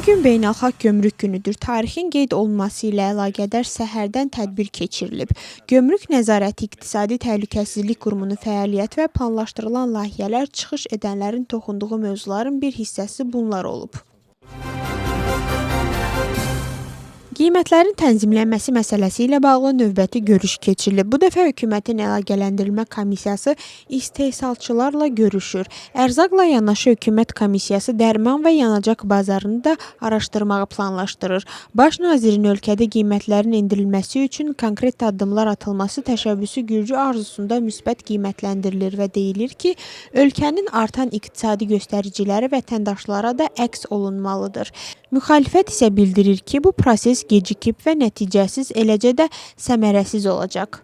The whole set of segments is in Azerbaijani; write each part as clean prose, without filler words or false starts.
Bugün Beynəlxalq Gömrük Günüdür. Tarixin qeyd olunması ilə əlaqədar səhərdən tədbir keçirilib. Gömrük Nəzarəti İqtisadi Təhlükəsizlik Qurumunun fəaliyyət və planlaşdırılan layihələr çıxış edənlərin toxunduğu mövzuların bir hissəsi bunlar olub. Qiymətlərin tənzimlənməsi məsələsi ilə bağlı növbəti görüş keçirilib. Bu dəfə hökumətin əlaqələndirilmə komissiyası istehsalçılarla görüşür. Ərzaqla yanaşı hökumət komissiyası dərman və yanacaq bazarını da araşdırmağı planlaşdırır. Baş nazirin ölkədə qiymətlərin endirilməsi üçün konkret addımlar atılması təşəbbüsü Gürcü arzusunda müsbət qiymətləndirilir və deyilir ki, ölkənin artan iqtisadi göstəriciləri vətəndaşlara da əks olunmalıdır. Müxalifət isə bildirir ki, bu proses gecikib və nəticəsiz, eləcə də səmərəsiz olacaq.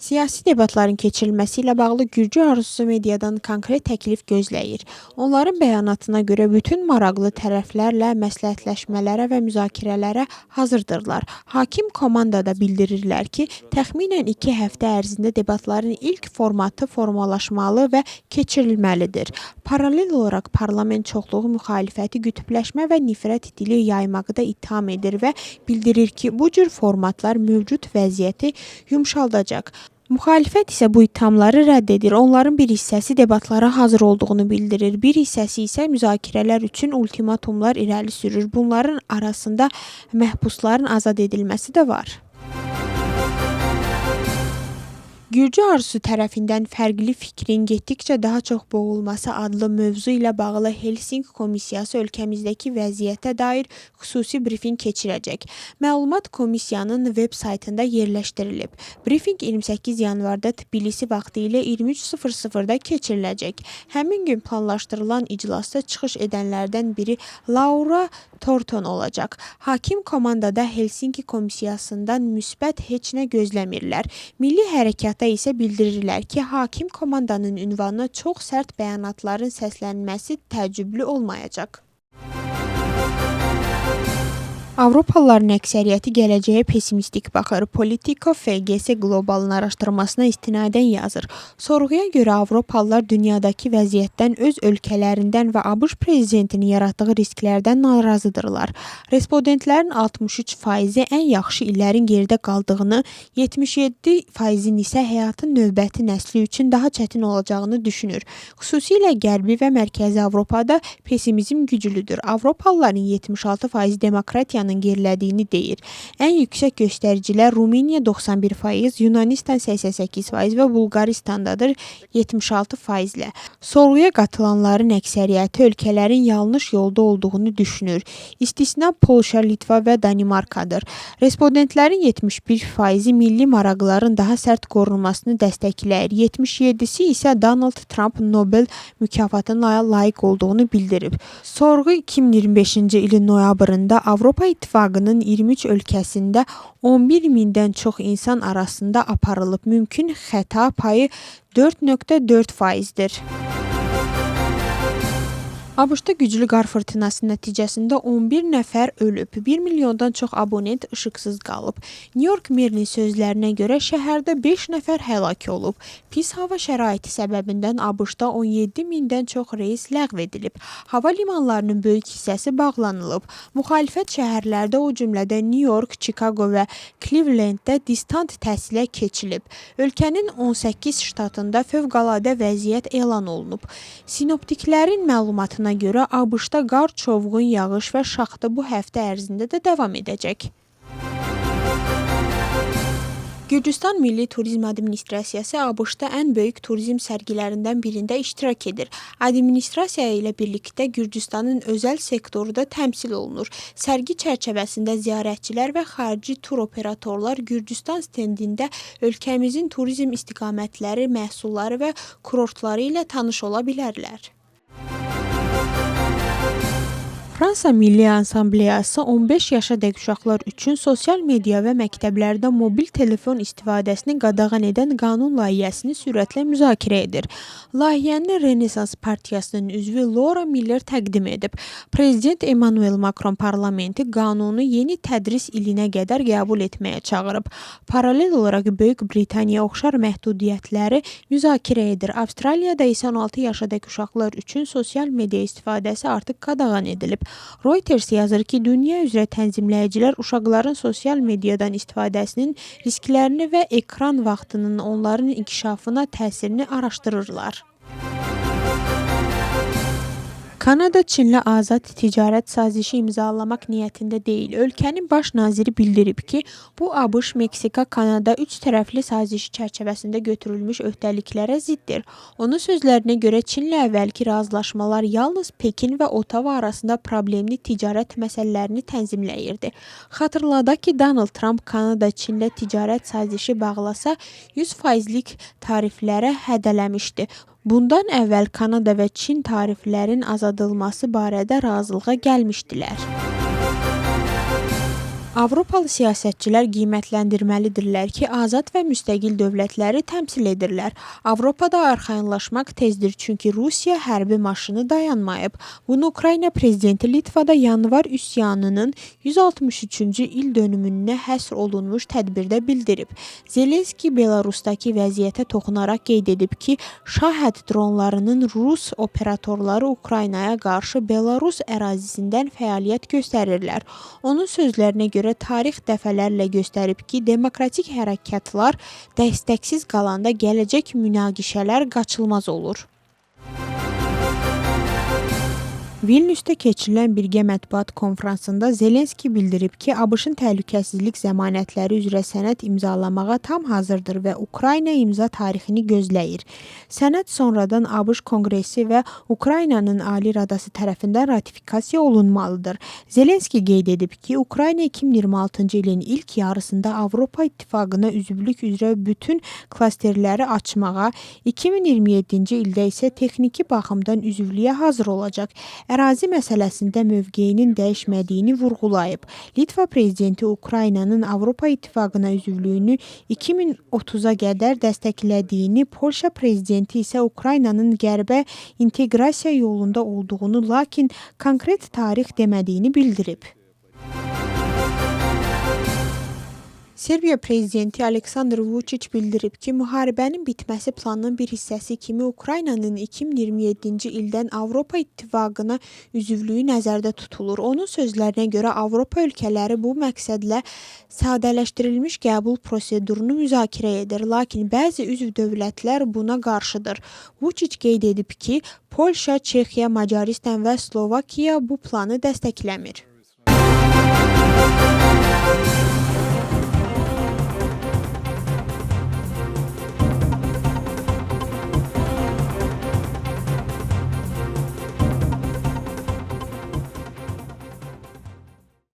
Siyasi debatların keçirilməsi ilə bağlı Gürcü arzusu mediadan konkret təklif gözləyir. Onların bəyanatına görə bütün maraqlı tərəflərlə məsləhətləşmələrə və müzakirələrə hazırdırlar. Hakim komandada bildirirlər ki, təxminən 2 həftə ərzində debatların ilk formatı formalaşmalı və keçirilməlidir. Paralel olaraq parlament çoxluğu müxalifəti qütbləşmə və nifrət dili yaymağı da ittiham edir və bildirir ki, bu cür formatlar mövcud vəziyyəti yumşaldacaq. Müxalifət isə bu ittihamları rədd edir. Onların bir hissəsi debatlara hazır olduğunu bildirir. Bir hissəsi isə müzakirələr üçün ultimatumlar irəli sürür. Bunların arasında məhbusların azad edilməsi də var. Gürcü arzusu tərəfindən fərqli fikrin getdikcə daha çox boğulması adlı mövzu ilə bağlı Helsinki Komissiyası ölkəmizdəki vəziyyətə dair xüsusi brifing keçirəcək. Məlumat komissiyanın veb saytında yerləşdirilib. Brifing 28 yanvarda Tbilisi vaxtı ilə 23:00-da keçiriləcək. Həmin gün planlaşdırılan iclasda çıxış edənlərdən biri Laura Thornton olacaq. Hakim komandada Helsinki Komissiyasından müsbət heç nə gözləmirlər. Milli hərəkata isə bildirirlər ki, hakim komandanın ünvanına çox sərt bəyanatların səslənməsi təəccüblü olmayacaq. Avropalıların əksəriyyəti gələcəyə pessimistik baxır. Politico FGS Globalın araşdırmasına istinadən yazır. Sorğuya görə Avropalılar dünyadakı vəziyyətdən, öz ölkələrindən və ABŞ prezidentinin yaratdığı risklərdən narazıdırlar. Respondentlərin 63% ən yaxşı illərin geridə qaldığını, 77% isə həyatın növbəti nəsli üçün daha çətin olacağını düşünür. Xüsusilə Qərbi və Mərkəzi Avropada pessimizm güclüdür. Avropalıların 76% demokratiyanın gerilədiyini deyir. Ən yüksək göstəricilər Rumıniya 91%, Yunanistan 88% və Bulqaristandadır 76%-lə. Sorğuya qatılanların əksəriyyəti ölkələrin yanlış yolda olduğunu düşünür. İstisna Polşa, Litva və Danimarkadır. Respondentlərin 71%-i milli maraqların daha sərt qorunmasını dəstəkləyir. 77%-si isə Donald Trump Nobel mükafatına layiq olduğunu bildirib. Sorğu 2025-ci ilin noyabrında Avropa İttifaqının 23 ölkəsində 11.000-dən çox insan arasında aparılıb. Mümkün xəta payı 4,4%-dir. ABŞ-da güclü qar fırtınası nəticəsində 11 nəfər ölüb, 1 milyondan çox abonent işıqsız qalıb. New York merinin sözlərinə görə şəhərdə 5 nəfər həlak olub. Pis hava şəraiti səbəbindən ABŞ-da 17.000-dən çox reys ləğv edilib. Hava limanlarının böyük hissəsi bağlanılıb. Müxalifət şəhərlərdə, o cümlədə New York, Chicago və Clevelanddə distant təhsilə keçilib. Ölkənin 18 ştatında fövqəladə vəziyyət elan olunub. Sinoptiklərin məlumatına görə ABŞ-da qar, çovğun yağış və şaxta bu həftə ərzində də davam edəcək. Gürcüstan Milli Turizm Administrasiyası ABŞ-da ən böyük turizm sərgilərindən birində iştirak edir. Administrasiya ilə birlikdə Gürcüstanın özəl sektoru da təmsil olunur. Sərgi çərçivəsində ziyarətçilər və xarici tur operatorlar Gürcüstan stendində ölkəmizin turizm istiqamətləri, məhsulları və kurortları ilə tanış ola bilərlər. Fransa Milli Assambleyası 15 yaşadək uşaqlar üçün sosial media və məktəblərdə mobil telefon istifadəsini qadağan edən qanun layihəsini sürətlə müzakirə edir. Layihəni Renesans partiyasının üzvü Laura Miller təqdim edib. Prezident Emmanuel Macron parlamenti qanunu yeni tədris ilinə qədər qəbul etməyə çağırıb. Paralel olaraq Böyük Britaniya oxşar məhdudiyyətləri müzakirə edir. Avstraliyada isə 16 yaşadək uşaqlar üçün sosial media istifadəsi artıq qadağan edilir. Reuters yazır ki, dünya üzrə tənzimləyicilər uşaqların sosial mediadan istifadəsinin risklərini və ekran vaxtının onların inkişafına təsirini araşdırırlar. Kanada Çinlə azad ticarət sazişi imzalamaq niyyətində deyil. Ölkənin baş naziri bildirib ki, bu ABŞ, Meksika, Kanada üç tərəfli sazişi çərçivəsində götürülmüş öhdəliklərə ziddir. Onun sözlərinə görə Çinlə əvvəlki razılaşmalar yalnız Pekin və Ottawa arasında problemli ticarət məsələlərini tənzimləyirdi. Xatırladaq ki, Donald Trump Kanada Çinlə ticarət sazişi bağlasa 100%lik tariflərə hədələmişdi. Bundan əvvəl Kanada və Çin tariflərin azaldılması barədə razılığa gəlmişdilər. Avropalı siyasətçilər qiymətləndirməlidirlər ki, azad və müstəqil dövlətləri təmsil edirlər. Avropada arxayınlaşmaq tezdir, çünki Rusiya hərbi maşını dayanmayıb. Bunu Ukrayna prezidenti Litvada yanvar üsyanının 163-cü il dönümünə həsr olunmuş tədbirdə bildirib. Zelenski Belarusdakı vəziyyətə toxunaraq qeyd edib ki, Şahid dronlarının Rus operatorları Ukraynaya qarşı Belarus ərazisindən fəaliyyət göstərirlər. Onun sözlərinə görə tarix dəfələrlə göstərib ki, demokratik hərəkatlar dəstəksiz qalanda gələcək münaqişələr qaçılmaz olur. Vilniusda keçirilən birgə mətbuat konfransında Zelenski bildirib ki, ABŞ-ın təhlükəsizlik zəmanətləri üzrə sənəd imzalamağa tam hazırdır və Ukrayna imza tarixini gözləyir. Sənəd sonradan ABŞ Konqresi və Ukraynanın Ali Radası tərəfindən ratifikasiya olunmalıdır. Zelenski qeyd edib ki, Ukrayna 2026-cı ilin ilk yarısında Avropa İttifaqına üzvlük üzrə bütün klasterləri açmağa, 2027-ci ildə isə texniki baxımdan üzvlüyə hazır olacaq. Ərazi məsələsində mövqeyinin dəyişmədiyini vurğulayıb. Litva prezidenti Ukraynanın Avropa İttifaqına üzvlüyünü 2030-a qədər dəstəklədiyini, Polşa prezidenti isə Ukraynanın qərbə inteqrasiya yolunda olduğunu, lakin konkret tarix demədiyini bildirib. Serbiya prezidenti Aleksandr Vučić bildirib ki, müharibənin bitməsi planının bir hissəsi kimi Ukraynanın 2027-ci ildən Avropa İttifaqına üzvlüyü nəzərdə tutulur. Onun sözlərinə görə Avropa ölkələri bu məqsədlə sadələşdirilmiş qəbul prosedurunu müzakirə edir, lakin bəzi üzv dövlətlər buna qarşıdır. Vučić qeyd edib ki, Polşa, Çexiya, Macaristan və Slovakiya bu planı dəstəkləmir.